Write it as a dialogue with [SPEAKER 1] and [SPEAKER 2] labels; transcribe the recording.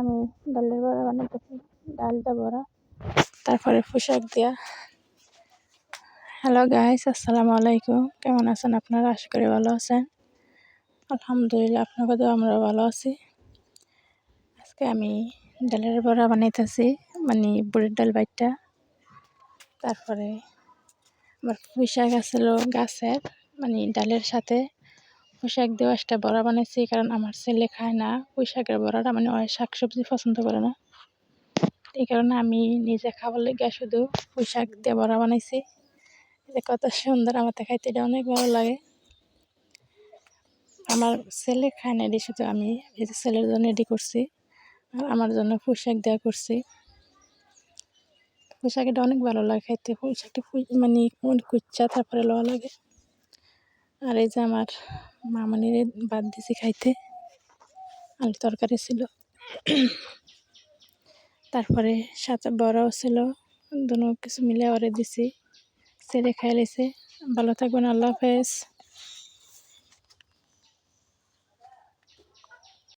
[SPEAKER 1] আমি ডালের বড়া বানাইতেছি। ডালটা বড়া, তারপরে পোশাক দিয়া। হ্যালো গাইস, আসসালামু আলাইকুম। কেমন আছেন আপনারা? আশা করি ভালো আছেন। আলহামদুলিল্লাহ, আপনাকে আমরা ভালো আছি। আজকে আমি ডালের বড়া বানাইতেছি, মানে বুড়ির ডাল বাইটা। তারপরে আমার পোশাক আছিল গাছের, মানে ডালের সাথে পোশাক দিয়ে একটা বড়া বানাইছি, কারণ আমার ছেলে খায় না পোশাকের বড়াটা, মানে ওই শাকসবজি পছন্দ করে না। এই কারণে আমি নিজে খাবার লেগে শুধু পোশাক দিয়ে বড়া বানাইছি। এটা কত সুন্দর, আমার তো খাইতে এটা অনেক ভালো লাগে। আমার ছেলে খায় না, এটি শুধু আমি এই যে ছেলের জন্য এটি করছি, আর আমার জন্য পোশাক দেওয়া করছি। পোশাক এটা অনেক ভালো লাগে খাইতে, পোশাকটা মানে অনেক কুচ্চা, তারপরে লওয়া লাগে। আর এই যে আমার মামনির বাদ দিছি খাইতে, আলু তরকারি ছিল, তারপরে সাথে বড়াও ছিল, দুনো কিছু মিলে ওরে দিছি। ছেলে খাই লেছে। ভালো থাকবেন, আল্লাহ হাফেজ।